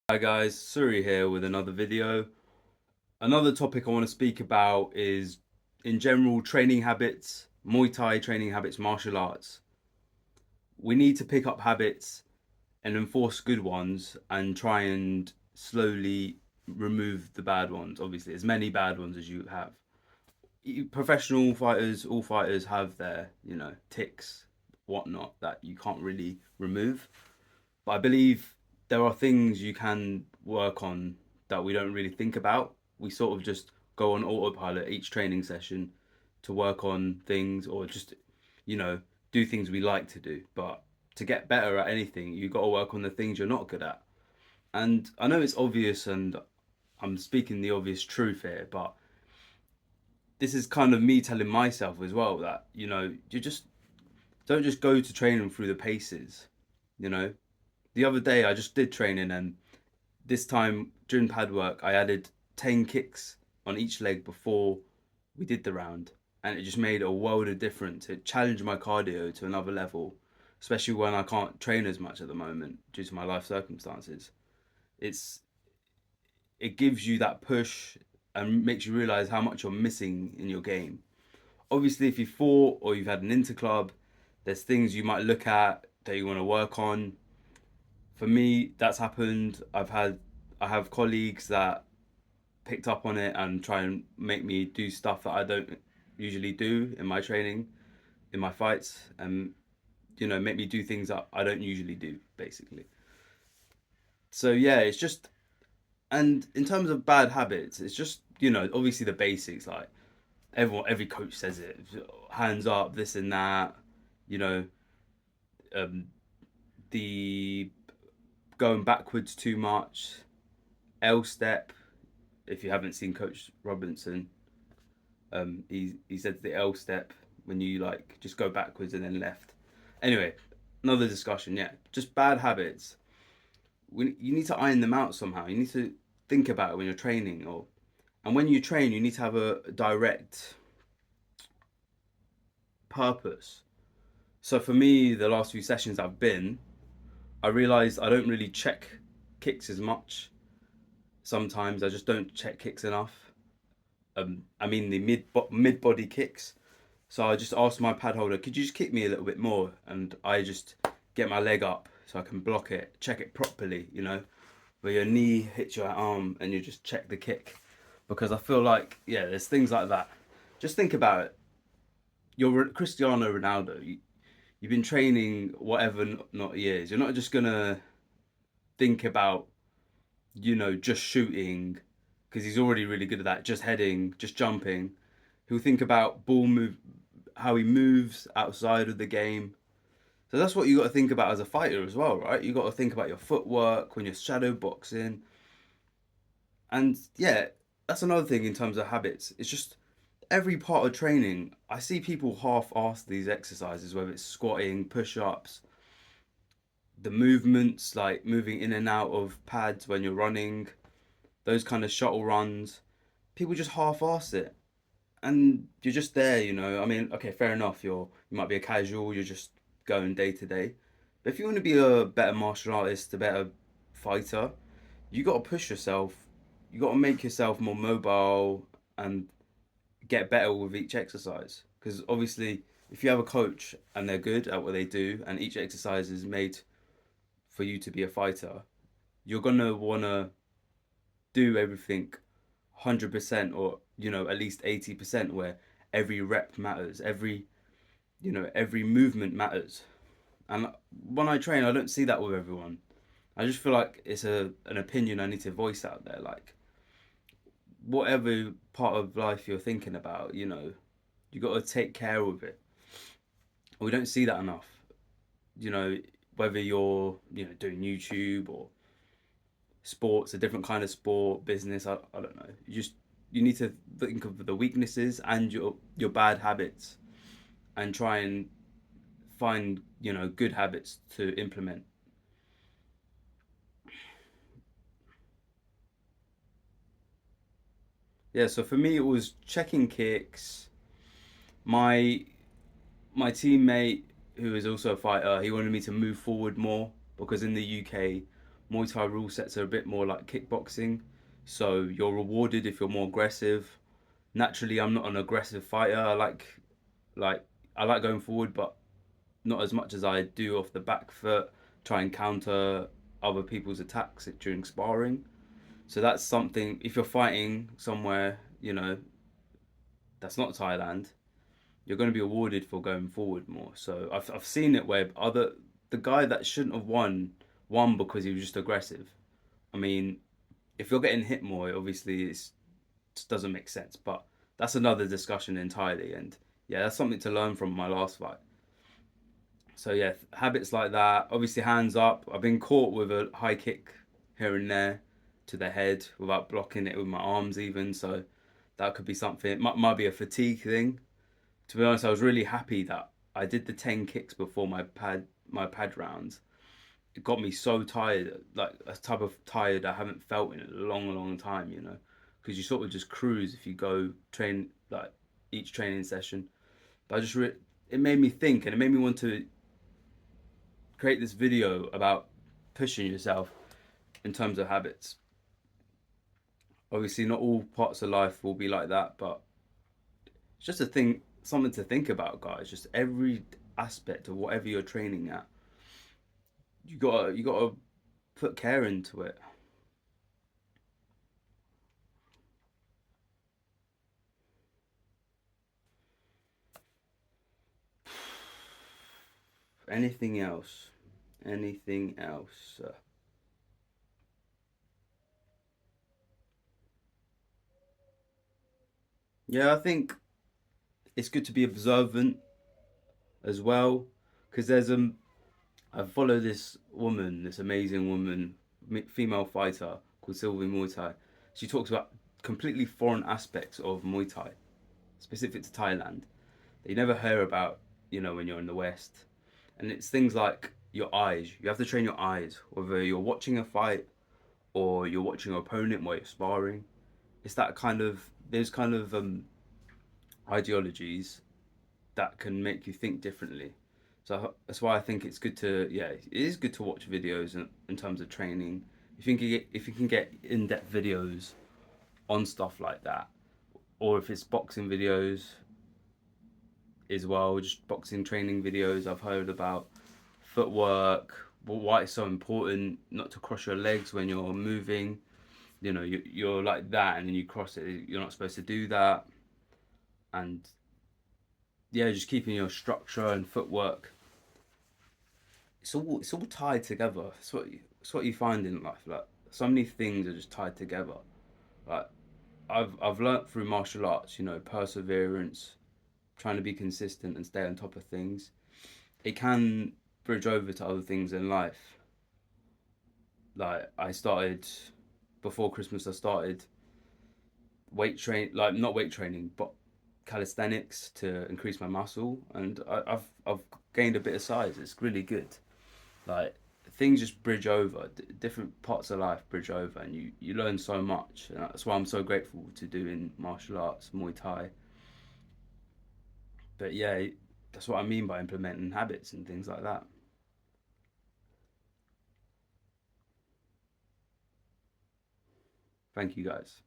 Hi guys, Suri here with another video. Another topic I want to speak about is in general training habits, Muay Thai training habits, martial arts. We need to pick up habits and enforce good ones and try and slowly remove the bad ones. Obviously, as many bad ones as you have. Professional fighters, all fighters have their, ticks, whatnot that you can't really remove. But I believe there are things you can work on that we don't really think about. We sort of just go on autopilot each training session to work on things or just, you know, do things we like to do. But to get better at anything, you've got to work on the things you're not good at. And I know it's obvious and I'm speaking the obvious truth here, but this is kind of me telling myself as well that, you just don't just go to training through the paces, you know. The other day I just did training and this time during pad work, I added 10 kicks on each leg before we did the round. And it just made a world of difference. It challenged my cardio to another level, especially when I can't train as much at the moment due to my life circumstances. It's it gives you that push and makes you realize how much you're missing in your game. Obviously, if you fought or you've had an interclub, there's things you might look at that you want to work on. For me, that's happened. I have colleagues that picked up on it and try and make me do stuff that I don't usually do in my training, in my fights, and make me do things that I don't usually do, basically. So yeah, it's just and in terms of bad habits, it's just obviously the basics like every coach says it, hands up, this and that, you know, um, the going backwards too much, L step. If you haven't seen Coach Robinson, he said the L step when you like just go backwards and then left. Anyway, another discussion. Yeah, just bad habits. You need to iron them out somehow. You need to think about it when you're training, and when you train, you need to have a direct purpose. So for me, the last few sessions I've been, I realized I don't really check kicks as much. Sometimes I just don't check kicks enough. I mean the mid body kicks. So I just asked my pad holder, could you just kick me a little bit more? And I just get my leg up so I can block it, check it properly, where your knee hits your arm and you just check the kick. Because I feel like, yeah, there's things like that. Just think about it. You're Cristiano Ronaldo. You've been training whatever not years. You're not just going to think about, just shooting because he's already really good at that, just heading, just jumping. He'll think about ball move, how he moves outside of the game. So that's what you got to think about as a fighter as well, right? You got to think about your footwork when you're shadow boxing. And yeah, that's another thing in terms of habits. It's just every part of training. I see people half-ass these exercises, whether it's squatting, push-ups, the movements like moving in and out of pads when you're running, those kind of shuttle runs. People just half-ass it. And you're just there, I mean, okay, fair enough. You might be a casual. You're just going day to day. But if you want to be a better martial artist, a better fighter, you got to push yourself. You got to make yourself more mobile and get better with each exercise. Because obviously, if you have a coach and they're good at what they do, and each exercise is made for you to be a fighter, you're gonna wanna do everything 100% or at least 80% where every rep matters, every movement matters. And when I train, I don't see that with everyone. I just feel like it's an opinion I need to voice out there. Like whatever part of life you're thinking about, you got to take care of it. We don't see that enough. You know, whether you're doing YouTube or sports, a different kind of sport, business. I don't know. You need to think of the weaknesses and your bad habits and try and find good habits to implement. Yeah, so for me it was checking kicks. My my teammate who is also a fighter, he wanted me to move forward more because in the UK Muay Thai rule sets are a bit more like kickboxing, so you're rewarded if you're more aggressive. Naturally, I'm not an aggressive fighter. Like I like going forward, but not as much as I do off the back foot. Try and counter other people's attacks during sparring. So that's something. If you're fighting somewhere, that's not Thailand, you're going to be awarded for going forward more. So I've seen it where the guy that shouldn't have won because he was just aggressive. I mean, if you're getting hit more, obviously it doesn't make sense. But that's another discussion entirely. And yeah, that's something to learn from my last fight. So yeah, habits like that. Obviously, hands up. I've been caught with a high kick here and there to the head without blocking it with my arms even. So that could be something. It might be a fatigue thing. To be honest, I was really happy that I did the 10 kicks before my pad rounds. It got me so tired, like a type of tired I haven't felt in a long, long time. Because you sort of just cruise if you go train like each training session. But it made me think, and it made me want to create this video about pushing yourself in terms of habits. Obviously, not all parts of life will be like that, but it's just a thing, something to think about, guys. Just every aspect of whatever you're training at, you gotta put care into it. Anything else? Anything else? Yeah, I think it's good to be observant as well, because I follow this woman, this amazing woman, female fighter called Sylvie Muay Thai. She talks about completely foreign aspects of Muay Thai, specific to Thailand, that you never hear about, when you're in the West. And it's things like your eyes. You have to train your eyes, whether you're watching a fight or you're watching your opponent while you're sparring. It's that kind of, there's kind of ideologies that can make you think differently. So that's why I think it's good to, yeah, it is good to watch videos in terms of training. If you can get in-depth videos on stuff like that, or if it's boxing videos as well, just boxing training videos. I've heard about footwork, why it's so important not to cross your legs when you're moving. You're like that, and then you cross it. You're not supposed to do that, and yeah, just keeping your structure and footwork. It's all tied together. It's what you find in life. Like so many things are just tied together. Like I've learnt through martial arts, perseverance, trying to be consistent and stay on top of things. It can bridge over to other things in life. Like I started before Christmas. I started like not weight training, but calisthenics to increase my muscle, and I've gained a bit of size. It's really good. Like things just bridge over. Different parts of life bridge over, and you learn so much. And that's why I'm so grateful to doing martial arts, Muay Thai. But yeah, that's what I mean by implementing habits and things like that. Thank you guys.